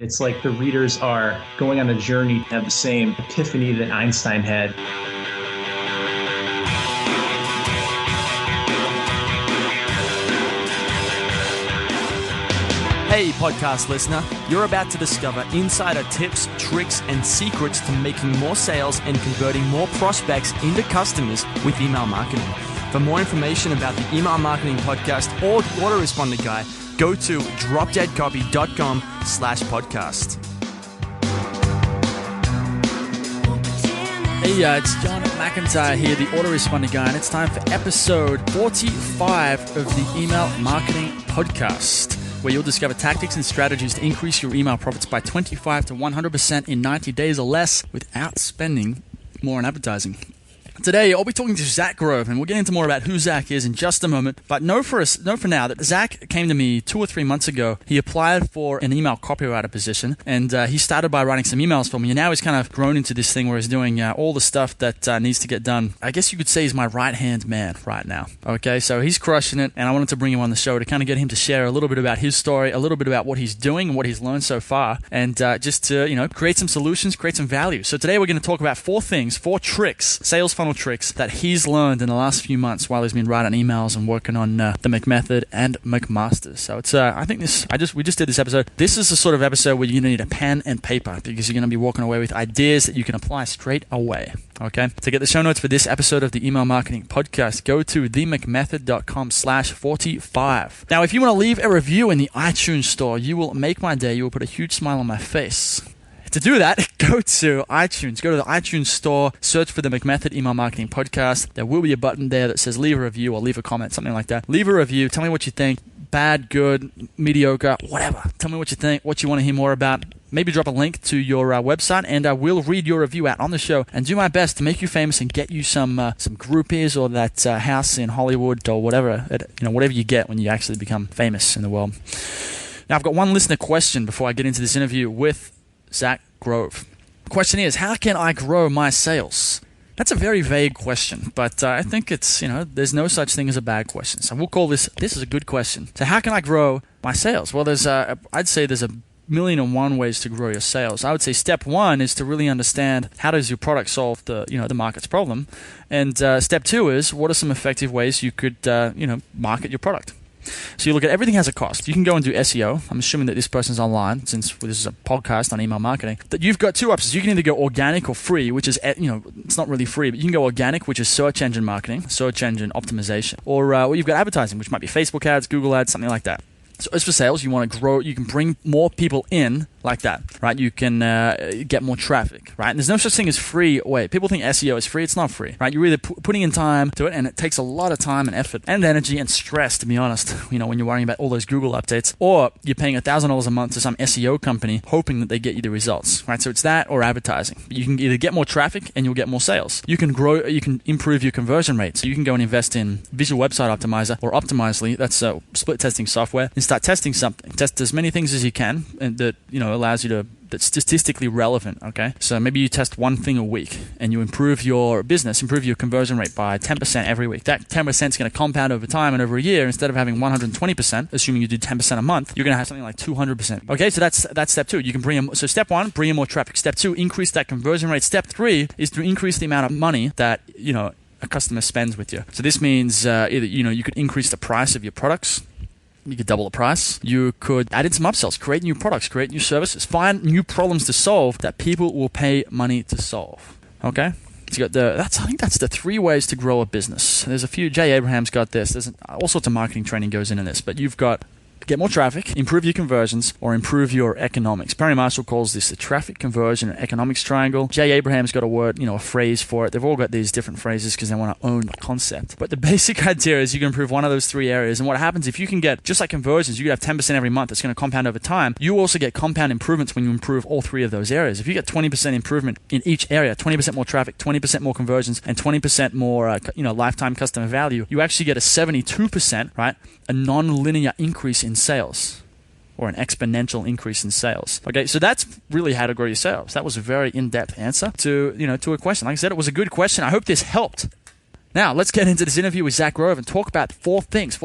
It's like the readers are going on a journey to have the same epiphany that Einstein had. Hey, podcast listener, you're about to discover insider tips, tricks, and secrets to making more sales and converting more prospects into customers with email marketing. For more information about the Email Marketing Podcast or the Autoresponder Guy, go to dropdeadcopy.com/podcast. Hey, it's John Macintyre here, the Autoresponder Guy, and it's time for episode 45 of the Email Marketing Podcast, where you'll discover tactics and strategies to increase your email profits by 25 to 100% in 90 days or less without spending more on advertising. Today, I'll be talking to Zach Grove, and we'll get into more about who Zach is in just a moment. But know for now that Zach came to me 2 or 3 months ago. He applied for an email copywriter position, and he started by writing some emails for me. And now he's kind of grown into this thing where he's doing all the stuff that needs to get done. I guess you could say he's my right-hand man right now. Okay, so he's crushing it, and I wanted to bring him on the show to kind of get him to share a little bit about his story, a little bit about what he's doing and what he's learned so far, and just to create some solutions, create some value. So today we're going to talk about 4 tricks, sales funnel tricks that he's learned in the last few months while he's been writing emails and working on the McMethod and McMasters. So it's I think we just did this episode. This is the sort of episode where you're going to need a pen and paper because you're going to be walking away with ideas that you can apply straight away. Okay. To get the show notes for this episode of the Email Marketing Podcast, go to themcmethod.com/45. Now, if you want to leave a review in the iTunes store, you will make my day. You will put a huge smile on my face. To do that, go to iTunes. Go to the iTunes store, search for the McMethod Email Marketing Podcast. There will be a button there that says leave a review or leave a comment, something like that. Leave a review. Tell me what you think. Bad, good, mediocre, whatever. Tell me what you think, what you want to hear more about. Maybe drop a link to your website, and I will read your review out on the show and do my best to make you famous and get you some groupies or that house in Hollywood or whatever, whatever you get when you actually become famous in the world. Now, I've got one listener question before I get into this interview with Zach Grove. The question is, how can I grow my sales? That's a very vague question, but I think it's, there's no such thing as a bad question. So we'll call this is a good question. So how can I grow my sales? Well, I'd say there's a million and one ways to grow your sales. I would say step 1 is to really understand how does your product solve the market's problem. And step 2 is what are some effective ways you could, market your product. So you look at everything has a cost. You can go and do SEO. I'm assuming that this person's online since this is a podcast on email marketing. That you've got 2 options. You can either go organic or free, which is, it's not really free, but you can go organic, which is search engine marketing, search engine optimization. Or you've got advertising, which might be Facebook ads, Google ads, something like that. So as for sales, you want to grow, you can bring more people in like that, right? You can get more traffic, right? And there's no such thing as free. Wait, people think SEO is free. It's not free, right? You're either putting in time to it, and it takes a lot of time and effort and energy and stress, to be honest, when you're worrying about all those Google updates, or you're paying $1,000 a month to some SEO company hoping that they get you the results, right? So it's that or advertising. You can either get more traffic and you'll get more sales. You can improve your conversion rate. So you can go and invest in Visual Website Optimizer or Optimizely. That's split testing software, and start testing something. Test as many things as you can, and that allows you to, that's statistically relevant. Okay, so maybe you test one thing a week and you improve your business, improve your conversion rate by 10% every week. That 10% is going to compound over time, and over a year, instead of having 120%, assuming you do 10% a month, you're going to have something like 200%. Okay, so that's step 2. You can so step 1, bring in more traffic. Step 2, increase that conversion rate. Step 3 is to increase the amount of money that a customer spends with you. So this means either you could increase the price of your products. You could double the price. You could add in some upsells, create new products, create new services, find new problems to solve that people will pay money to solve. Okay? So you got I think that's the 3 ways to grow a business. There's a few. Jay Abraham's got this. There's all sorts of marketing training goes into this, but you've got get more traffic, improve your conversions, or improve your economics. Perry Marshall calls this the traffic, conversion, and economics triangle. Jay Abraham's got a word, a phrase for it. They've all got these different phrases because they want to own the concept. But the basic idea is you can improve one of those 3 areas. And what happens if you can get, just like conversions, you could have 10% every month. It's going to compound over time. You also get compound improvements when you improve all 3 of those areas. If you get 20% improvement in each area, 20% more traffic, 20% more conversions, and 20% more, lifetime customer value, you actually get a 72%, right? A non-linear increase in sales, or an exponential increase in sales. Okay, so that's really how to grow your sales. That was a very in-depth answer to a question. Like I said, it was a good question. I hope this helped. Now, let's get into this interview with Zach Grove and talk about 4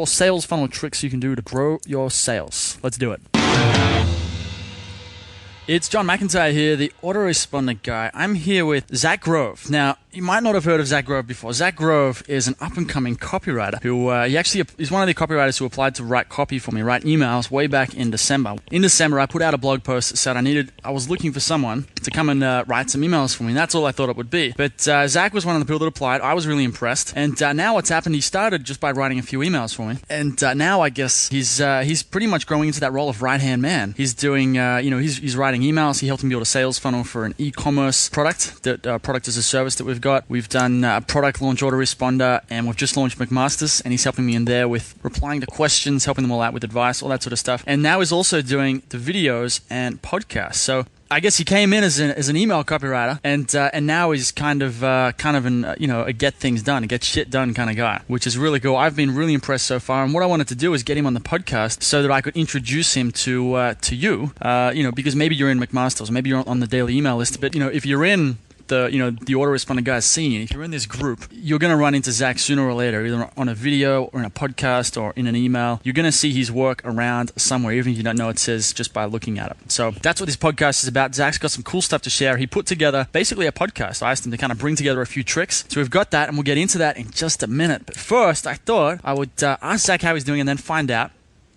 sales funnel tricks you can do to grow your sales. Let's do it. It's John Macintyre here, the Autoresponder guy. I'm here with Zach Grove. Now, you might not have heard of Zach Grove before. Zach Grove is an up-and-coming copywriter who he's one of the copywriters who applied to write copy for me, write emails way back in December. In December, I put out a blog post that said I was looking for someone to come and write some emails for me. And that's all I thought it would be. But Zach was one of the people that applied. I was really impressed. And now what's happened, he started just by writing a few emails for me. And now I guess he's pretty much growing into that role of right-hand man. He's doing, he's writing emails. He helped me build a sales funnel for an e-commerce product, product as a service that we've got. We've done a product launch Autoresponder, and we've just launched McMaster's, and he's helping me in there with replying to questions, helping them all out with advice, all that sort of stuff. And now he's also doing the videos and podcasts. So I guess he came in as an email copywriter, and now he's kind of a get things done, a get shit done kind of guy, which is really cool. I've been really impressed so far, and what I wanted to do is get him on the podcast so that I could introduce him to you, because maybe you're in McMaster's, maybe you're on the daily email list, but if you're in the Autoresponder guys scene, if you're in this group, you're going to run into Zach sooner or later, either on a video or in a podcast or in an email. You're going to see his work around somewhere, even if you don't know it says just by looking at it. So that's what this podcast is about. Zach's got some cool stuff to share. He put together basically a podcast. I asked him to kind of bring together a few tricks. So we've got that, and we'll get into that in just a minute. But first, I thought I would ask Zach how he's doing and then find out,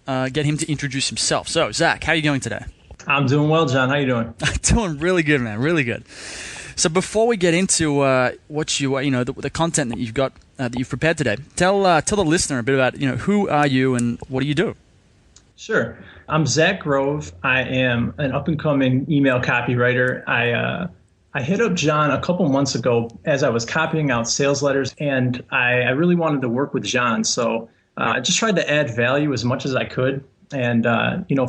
get him to introduce himself. So Zach, how are you going today? I'm doing well, John. How you doing? I'm doing really good, man. Really good. So before we get into what you the content that you've got that you've prepared today, tell the listener a bit about who are you and what do you do? Sure. I'm Zach Grove. I am an up-and-coming email copywriter. I hit up John a couple months ago as I was copying out sales letters, and I really wanted to work with John. So I just tried to add value as much as I could. And,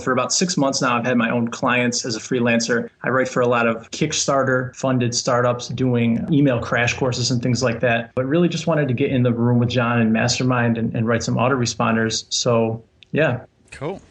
for about 6 months now, I've had my own clients as a freelancer. I write for a lot of Kickstarter-funded startups doing email crash courses and things like that. But really just wanted to get in the room with John and mastermind and write some autoresponders. So, yeah. Cool.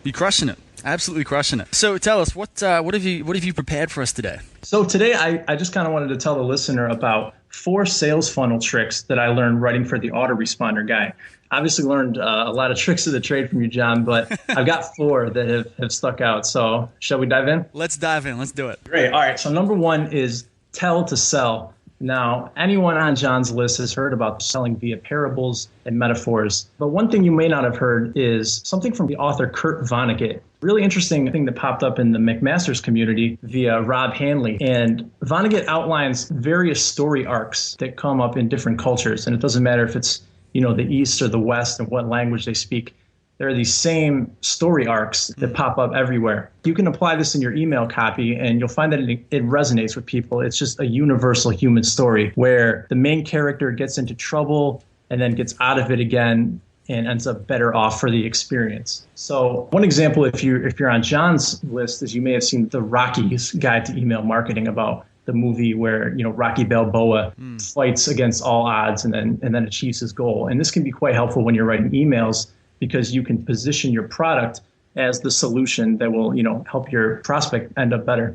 You're crushing it. Absolutely crushing it. So tell us, what have you prepared for us today? So today, I just kind of wanted to tell the listener about 4 sales funnel tricks that I learned writing for the Autoresponder guy. Obviously learned a lot of tricks of the trade from you, John, but I've got 4 that have stuck out. So shall we dive in? Let's dive in. Let's do it. Great. All right. So number 1 is tell to sell. Now, anyone on John's list has heard about selling via parables and metaphors. But one thing you may not have heard is something from the author Kurt Vonnegut. Really interesting thing that popped up in the McMaster's community via Rob Hanley. And Vonnegut outlines various story arcs that come up in different cultures. And it doesn't matter if it's the East or the West and what language they speak. There are these same story arcs that pop up everywhere. You can apply this in your email copy, and you'll find that it resonates with people. It's just a universal human story where the main character gets into trouble and then gets out of it again and ends up better off for the experience. So one example, if you're on John's list, is you may have seen the Rocky's Guide to Email Marketing, about the movie where Rocky Balboa fights against all odds and then achieves his goal. And this can be quite helpful when you're writing emails, because you can position your product as the solution that will help your prospect end up better.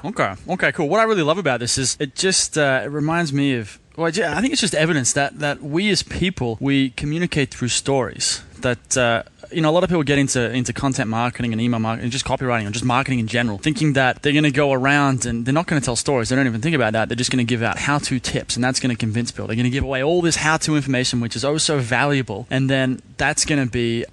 Okay, cool. What I really love about this is it just it reminds me of, I think it's just evidence that we as people, we communicate through stories. That a lot of people get into content marketing and email marketing and just copywriting or just marketing in general, thinking that they're going to go around and they're not going to tell stories. They don't even think about that. They're just going to give out how-to tips, and that's going to convince people. They're going to give away all this how-to information, which is oh so valuable, and then that's going to be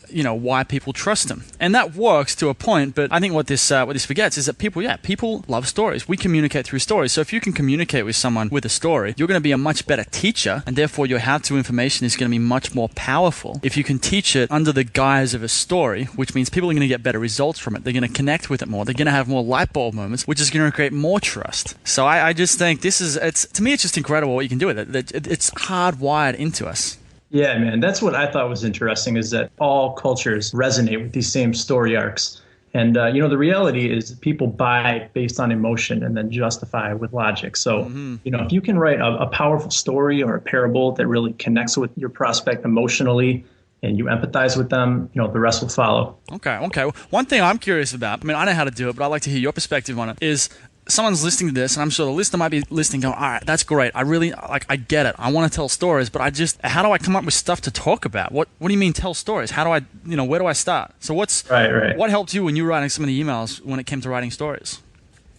why people trust them. And that works to a point, but I think what this forgets is that people love stories. We communicate through stories. So if you can communicate with someone with a story, you're going to be a much better teacher, and therefore your how-to information is going to be much more powerful if you can teach it under the guise of a story, which means people are going to get better results from it. They're going to connect with it more. They're going to have more light bulb moments, which is going to create more trust. So I just think to me, it's just incredible what you can do with it. It's hardwired into us. Yeah, man, that's what I thought was interesting, is that all cultures resonate with these same story arcs. And, the reality is people buy based on emotion and then justify with logic. So, if you can write a powerful story or a parable that really connects with your prospect emotionally and you empathize with them, the rest will follow. Okay. One thing I'm curious about, I know how to do it, but I'd like to hear your perspective on it, is someone's listening to this, and I'm sure the listener might be listening going, all right, that's great. I get it. I want to tell stories, but how do I come up with stuff to talk about? What do you mean tell stories? How do I, where do I start? So what helped you when you were writing some of the emails when it came to writing stories?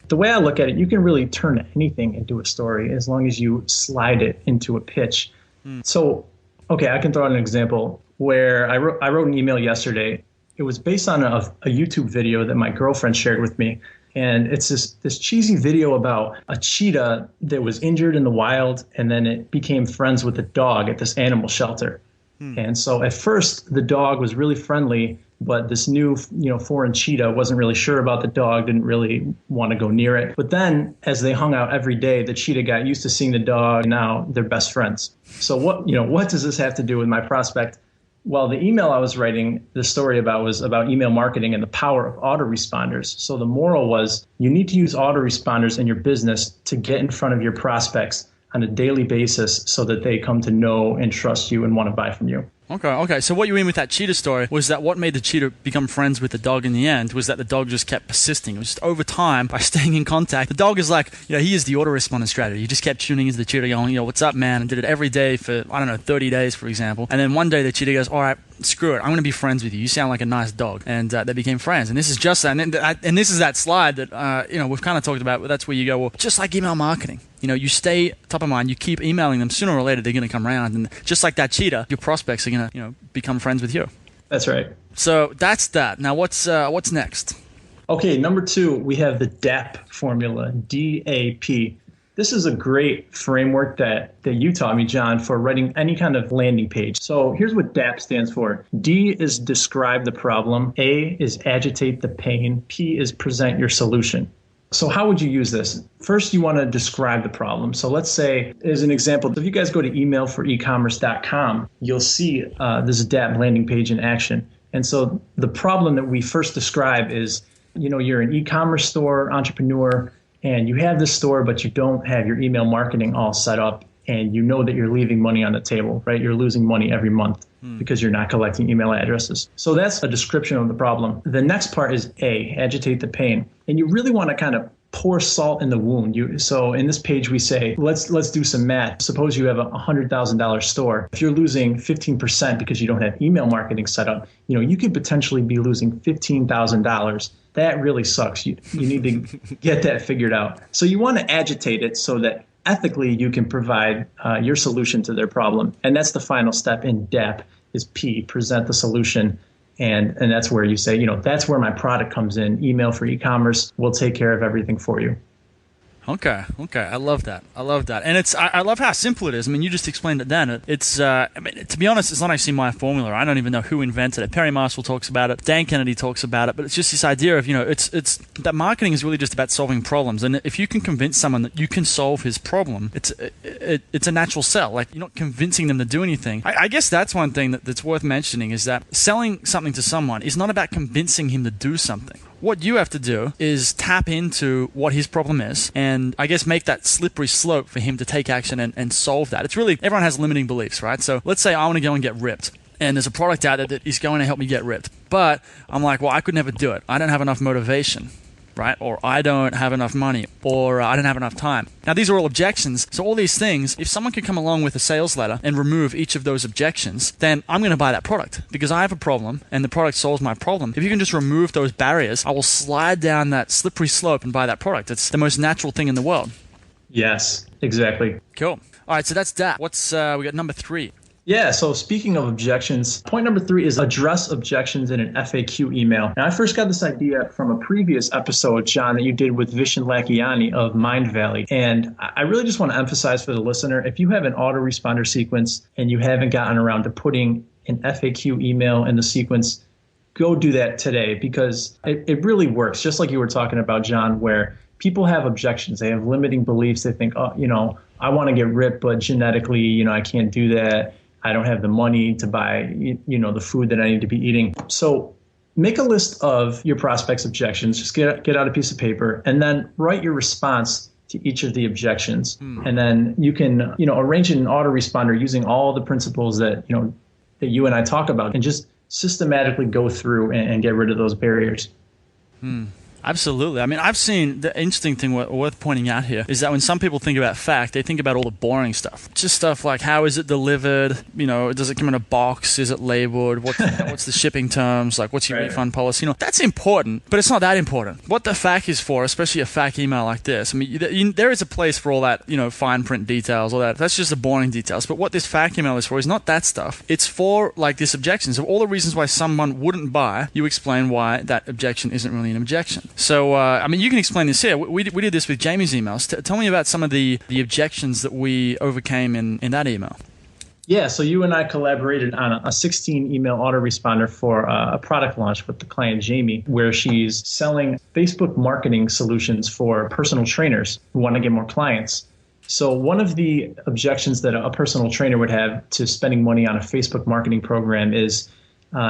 The way I look at it, you can really turn anything into a story as long as you slide it into a pitch. So, okay, I can throw out an example where I wrote an email yesterday. It was based on a YouTube video that my girlfriend shared with me. And it's this cheesy video about a cheetah that was injured in the wild, and then it became friends with a dog at this animal shelter. And so at first, the dog was really friendly, but this new, foreign cheetah wasn't really sure about the dog, didn't really want to go near it. But then as they hung out every day, the cheetah got used to seeing the dog, and now they're best friends. So what does this have to do with my prospect? Well, the email I was writing the story about was about email marketing and the power of autoresponders. So the moral was you need to use autoresponders in your business to get in front of your prospects on a daily basis so that they come to know and trust you and want to buy from you. Okay. So what you mean with that cheetah story was that what made the cheetah become friends with the dog in the end was that the dog just kept persisting. It was just over time, by staying in contact. The dog is like, he is the autoresponder strategy. He just kept tuning into the cheetah going, what's up, man? And did it every day for, 30 days, for example. And then one day the cheetah goes, all right, screw it. I'm going to be friends with you. You sound like a nice dog. And they became friends. And this is just that. And this is that slide that, we've kind of talked about. But that's where you go, well, just like email marketing. You stay top of mind. You keep emailing them. Sooner or later, they're going to come around. And just like that cheetah, your prospects are going to, become friends with you. That's right. So that's that. Now, what's next? Okay, number 2, we have the DAP formula, D-A-P. This is a great framework that you taught me, John, for writing any kind of landing page. So here's what DAP stands for. D is describe the problem. A is agitate the pain. P is present your solution. So how would you use this? First, you want to describe the problem. So let's say, as an example, if you guys go to emailforecommerce.com, you'll see this DAP landing page in action. And so the problem that we first describe is, you're an e-commerce store entrepreneur, and you have this store, but you don't have your email marketing all set up, and you know that you're leaving money on the table, right? You're losing money every month because you're not collecting email addresses. So that's a description of the problem. The next part is A, agitate the pain. And you really want to kind of pour salt in the wound. So in this page, we say, let's do some math. Suppose you have a $100,000 store. If you're losing 15% because you don't have email marketing set up, you could potentially be losing $15,000. That really sucks. You need to get that figured out. So you want to agitate it so that ethically you can provide your solution to their problem. And that's the final step in DAP is P, present the solution. And that's where you say, that's where my product comes in. Email for e-commerce will take care of everything for you. Okay. I love that. And I love how simple it is. I mean, you just explained it then. It's, to be honest, it's not actually my formula. I don't even know who invented it. Perry Marshall talks about it. Dan Kennedy talks about it. But it's just this idea of, it's that marketing is really just about solving problems. And if you can convince someone that you can solve his problem, it's a natural sell. Like, you're not convincing them to do anything. I guess that's one thing that's worth mentioning is that selling something to someone is not about convincing him to do something. What you have to do is tap into what his problem is and I guess make that slippery slope for him to take action and solve that. It's really, everyone has limiting beliefs, right? So let's say I want to go and get ripped and there's a product out there that is going to help me get ripped. But I'm like, well, I could never do it. I don't have enough motivation, right? Or I don't have enough money, or I don't have enough time. Now, these are all objections. So all these things, if someone could come along with a sales letter and remove each of those objections, then I'm going to buy that product because I have a problem and the product solves my problem. If you can just remove those barriers, I will slide down that slippery slope and buy that product. It's the most natural thing in the world. Yes, exactly. Cool. All right, so that's that. We got number 3. Yeah, so speaking of objections, point number 3 is address objections in an FAQ email. Now, I first got this idea from a previous episode, John, that you did with Vishen Lakhiani of Mind Valley. And I really just want to emphasize for the listener, if you have an autoresponder sequence and you haven't gotten around to putting an FAQ email in the sequence, go do that today because it really works. Just like you were talking about, John, where people have objections. They have limiting beliefs. They think, I want to get ripped, but genetically, I can't do that. I don't have the money to buy, the food that I need to be eating. So make a list of your prospects' objections. Just get out a piece of paper and then write your response to each of the objections. And then you can, arrange an autoresponder using all the principles that you and I talk about and just systematically go through and get rid of those barriers. Absolutely. I mean, I've seen the interesting thing worth pointing out here is that when some people think about FAQ, they think about all the boring stuff. Just stuff like how is it delivered? Does it come in a box? Is it labeled? What's the shipping terms? Like, what's your refund policy? That's important, but it's not that important. What the FAQ is for, especially a FAQ email like this, I mean, there is a place for all that, fine print details, all that. That's just the boring details. But what this FAQ email is for is not that stuff. It's for like this objections of all the reasons why someone wouldn't buy. You explain why that objection isn't really an objection. So, I mean, you can explain this here. We did this with Jamie's emails. Tell me about some of the objections that we overcame in that email. Yeah, so you and I collaborated on a 16 email autoresponder for a product launch with the client Jamie, where she's selling Facebook marketing solutions for personal trainers who want to get more clients. So one of the objections that a personal trainer would have to spending money on a Facebook marketing program is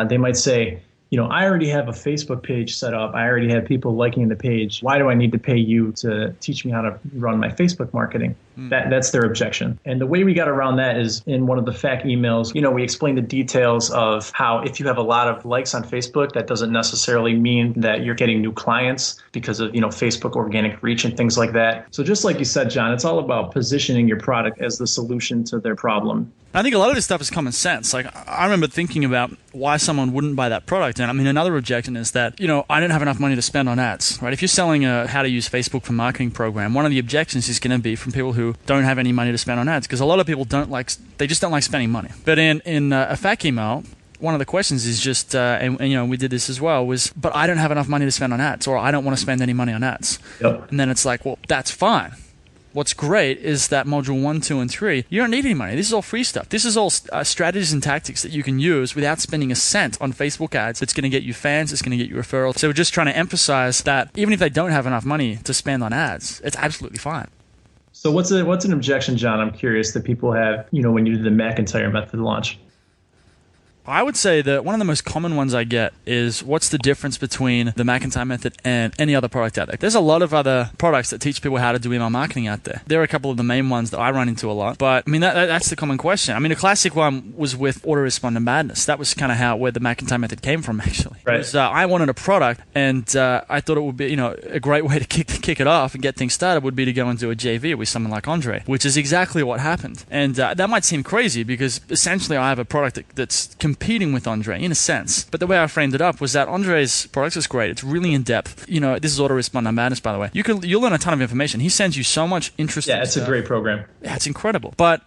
they might say, I already have a Facebook page set up. I already have people liking the page. Why do I need to pay you to teach me how to run my Facebook marketing? That's their objection. And the way we got around that is in one of the FAQ emails, we explain the details of how if you have a lot of likes on Facebook, that doesn't necessarily mean that you're getting new clients because of, Facebook organic reach and things like that. So just like you said, John, it's all about positioning your product as the solution to their problem. I think a lot of this stuff is common sense. Like, I remember thinking about why someone wouldn't buy that product. And I mean, another objection is that, I don't have enough money to spend on ads, right? If you're selling a how to use Facebook for marketing program, one of the objections is going to be from people who don't have any money to spend on ads, because a lot of people they just don't like spending money. But in a FAQ email, one of the questions is just, and we did this as well, was, but I don't have enough money to spend on ads, or I don't want to spend any money on ads. Yep. And then it's like, well, that's fine. What's great is that module 1, 2, and 3, you don't need any money. This is all free stuff. This is all strategies and tactics that you can use without spending a cent on Facebook ads. It's going to get you fans. It's going to get you referrals. So we're just trying to emphasize that even if they don't have enough money to spend on ads, it's absolutely fine. So what's an objection, John? I'm curious that people have, when you did the Macintyre method launch. I would say that one of the most common ones I get is what's the difference between the Macintyre method and any other product out there. There's a lot of other products that teach people how to do email marketing out there. There are a couple of the main ones that I run into a lot, but I mean that's the common question. I mean, a classic one was with Autoresponder Madness. That was kind of where the Macintyre method came from, actually. Right. It was, I wanted a product, and I thought it would be a great way to kick it off and get things started would be to go and do a JV with someone like Andre, which is exactly what happened. And that might seem crazy because essentially I have a product that's competing with Andre in a sense, but the way I framed it up was that Andre's product is great. It's really in depth. This is Autoresponder Madness, by the way. You'll learn a ton of information. He sends you so much interesting stuff. Yeah, it's a great program. Yeah, it's incredible. But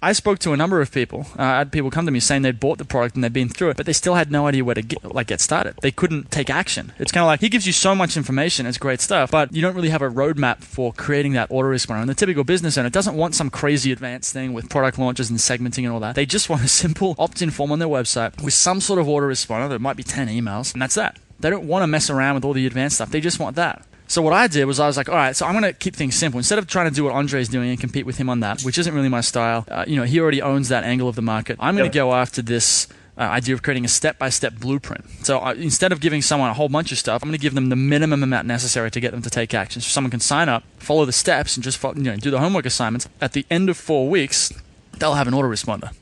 I spoke to a number of people. I had people come to me saying they'd bought the product and they'd been through it, but they still had no idea where to get started. They couldn't take action. It's kind of like he gives you so much information, it's great stuff, but you don't really have a roadmap for creating that autoresponder. And the typical business owner doesn't want some crazy advanced thing with product launches and segmenting and all that. They just want a simple opt-in form on their website with some sort of autoresponder that might be 10 emails, and that's that. They don't want to mess around with all the advanced stuff. They just want that. So what I did was I was like, all right, so I'm going to keep things simple. Instead of trying to do what Andre's doing and compete with him on that, which isn't really my style, he already owns that angle of the market. I'm going to go after this idea of creating a step-by-step blueprint. So instead of giving someone a whole bunch of stuff, I'm going to give them the minimum amount necessary to get them to take action. So someone can sign up, follow the steps, and just do the homework assignments. At the end of 4 weeks, they'll have an autoresponder.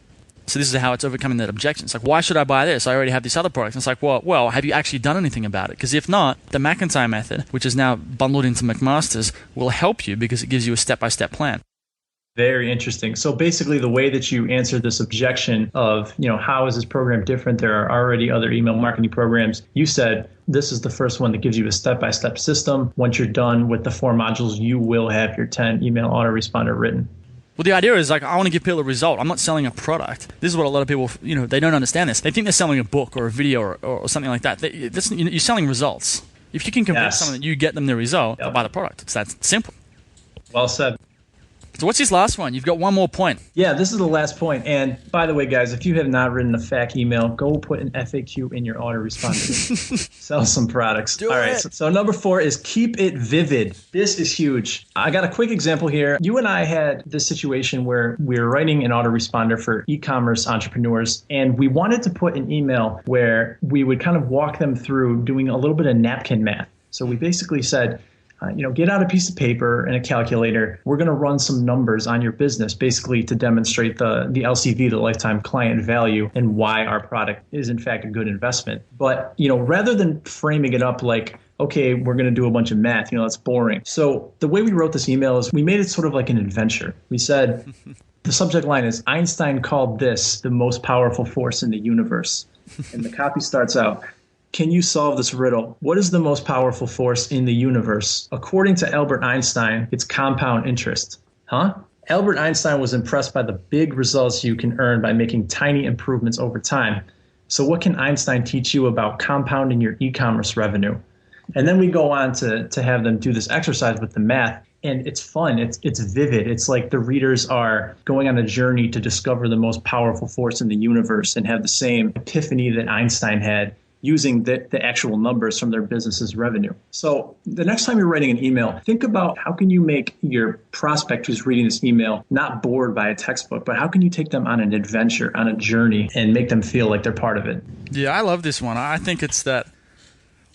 So this is how it's overcoming that objection. It's like, why should I buy this? I already have this other product. And it's like, well, have you actually done anything about it? Because if not, the Macintyre method, which is now bundled into McMaster's, will help you because it gives you a step-by-step plan. Very interesting. So basically the way that you answer this objection of, how is this program different? There are already other email marketing programs. You said this is the first one that gives you a step-by-step system. Once you're done with the 4 modules, you will have your 10 email autoresponder written. Well, the idea is like, I want to give people a result. I'm not selling a product. This is what a lot of people, they don't understand this. They think they're selling a book or a video or something like that. You're selling results. If you can convince someone that you get them the result, they'll buy the product. It's that simple. Well said. So what's this last one? You've got one more point. Yeah, this is the last point. And by the way, guys, if you have not written a FAQ email, go put an FAQ in your autoresponder. Sell some products. Do All it. right. So number 4 is keep it vivid. This is huge. I got a quick example here. You and I had this situation where we were writing an autoresponder for e-commerce entrepreneurs, and we wanted to put an email where we would kind of walk them through doing a little bit of napkin math. So we basically said, get out a piece of paper and a calculator. We're going to run some numbers on your business, basically to demonstrate the LCV, the lifetime client value, and why our product is in fact a good investment. But, rather than framing it up like, okay, we're going to do a bunch of math. That's boring. So the way we wrote this email is we made it sort of like an adventure. We said, the subject line is, Einstein called this the most powerful force in the universe. And the copy starts out, can you solve this riddle? What is the most powerful force in the universe? According to Albert Einstein, it's compound interest. Huh? Albert Einstein was impressed by the big results you can earn by making tiny improvements over time. So what can Einstein teach you about compounding your e-commerce revenue? And then we go on to have them do this exercise with the math. And it's fun. It's vivid. It's like the readers are going on a journey to discover the most powerful force in the universe and have the same epiphany that Einstein had, using the actual numbers from their business's revenue. So the next time you're writing an email, think about how can you make your prospect who's reading this email not bored by a textbook, but how can you take them on an adventure, on a journey, and make them feel like they're part of it? Yeah, I love this one. I think it's that.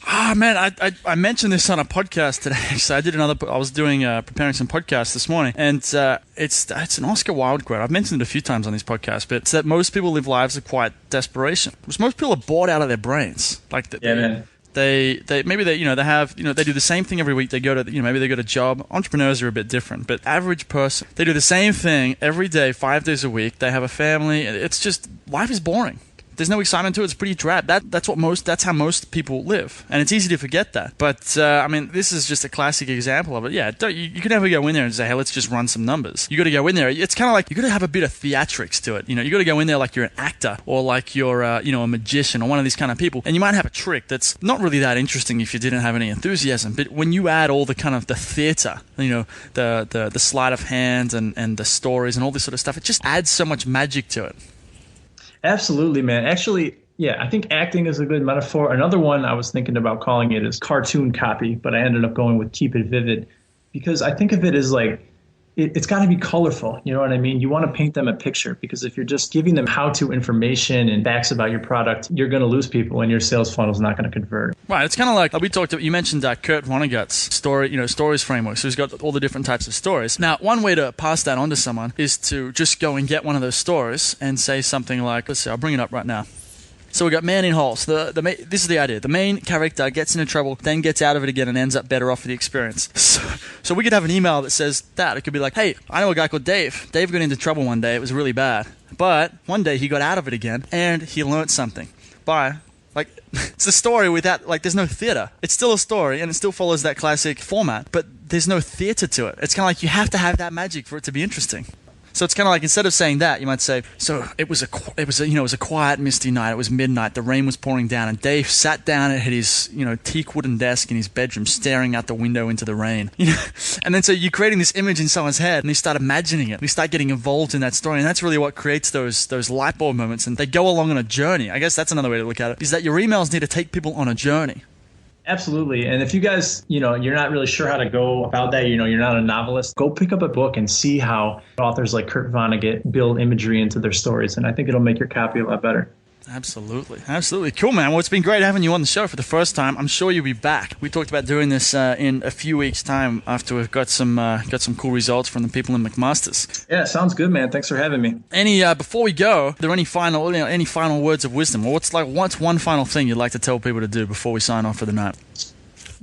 I mentioned this on a podcast today. Actually, I was doing preparing some podcasts this morning, and it's an Oscar Wilde quote. I've mentioned it a few times on this podcast, but it's that most people live lives of quiet desperation. Because most people are bored out of their brains. Man. They do the same thing every week. They go to maybe they go to job. Entrepreneurs are a bit different, but average person, they do the same thing every day, 5 days a week. They have a family. It's just, life is boring. There's no excitement to it. It's pretty drab. That's how most people live, and it's easy to forget that. But this is just a classic example of it. Yeah, you can never go in there and say, "Hey, let's just run some numbers." You got to go in there. It's kind of like you got to have a bit of theatrics to it. You got to go in there like you're an actor or like you're a magician or one of these kind of people, and you might have a trick that's not really that interesting if you didn't have any enthusiasm. But when you add all the kind of the theater, the sleight of hand and the stories and all this sort of stuff, it just adds so much magic to it. Absolutely, man. Actually, yeah, I think acting is a good metaphor. Another one I was thinking about calling it is cartoon copy, but I ended up going with keep it vivid because I think of it as like, it's got to be colorful. You know what I mean? You want to paint them a picture, because if you're just giving them how-to information and facts about your product, you're going to lose people and your sales funnel is not going to convert. Right. It's kind of like you mentioned Kurt Vonnegut's stories framework. So he's got all the different types of stories. Now, one way to pass that on to someone is to just go and get one of those stories and say something like, let's see, I'll bring it up right now. So we got Man in Hole. So this is the idea. The main character gets into trouble, then gets out of it again and ends up better off for the experience. So we could have an email that says that. It could be like, hey, I know a guy called Dave. Dave got into trouble one day. It was really bad. But one day he got out of it again and he learned something. Bye. It's a story without, there's no theater. It's still a story and it still follows that classic format, but there's no theater to it. It's kind of like you have to have that magic for it to be interesting. So it's kind of like, instead of saying that, you might say, so it was a quiet, misty night. It was midnight. The rain was pouring down, and Dave sat down at his, teak wooden desk in his bedroom, staring out the window into the rain. And then so you're creating this image in someone's head, and they start imagining it. They start getting involved in that story, and that's really what creates those light bulb moments. And they go along on a journey. I guess that's another way to look at it, is that your emails need to take people on a journey. Absolutely. And if you guys, you're not really sure how to go about that, you're not a novelist, go pick up a book and see how authors like Kurt Vonnegut build imagery into their stories. And I think it'll make your copy a lot better. Absolutely. Absolutely. Cool, man. Well, it's been great having you on the show for the first time. I'm sure you'll be back. We talked about doing this in a few weeks' time after we've got some cool results from the people in McMaster's. Yeah, sounds good, man. Thanks for having me. Before we go, are there any final words of wisdom, or what's one final thing you'd like to tell people to do before we sign off for the night?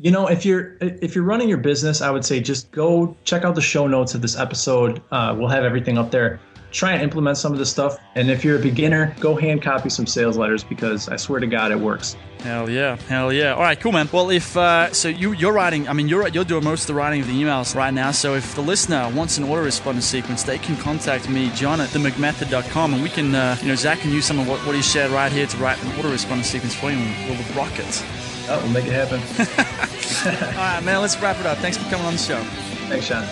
If you're running your business, I would say just go check out the show notes of this episode. We'll have everything up there. Try and implement some of this stuff. And if you're a beginner, go hand copy some sales letters, because I swear to God, it works. Hell yeah. All right, cool, man. Well, if so you're writing, you're doing most of the writing of the emails right now. So if the listener wants an autoresponder sequence, they can contact me, John at themcmethod.com, and we can, Zach can use some of what he shared right here to write an autoresponder sequence for you, and we'll rock it. Oh, we'll make it happen. All right, man, let's wrap it up. Thanks for coming on the show. Thanks, Sean.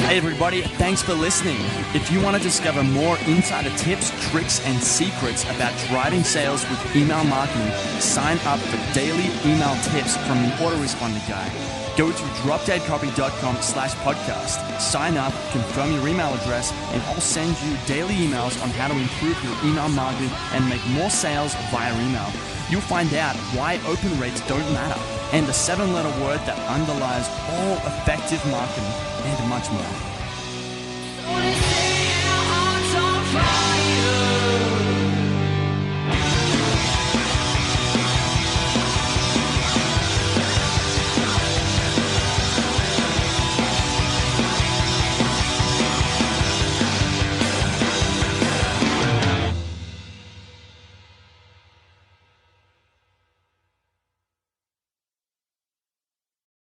Hey everybody, thanks for listening. If you want to discover more insider tips, tricks, and secrets about driving sales with email marketing, sign up for daily email tips from the Autoresponder guy. Go to dropdeadcopy.com/podcast. Sign up, confirm your email address, and I'll send you daily emails on how to improve your email marketing and make more sales via email. You'll find out why open rates don't matter, and the 7-letter word that underlies all effective marketing, and much more.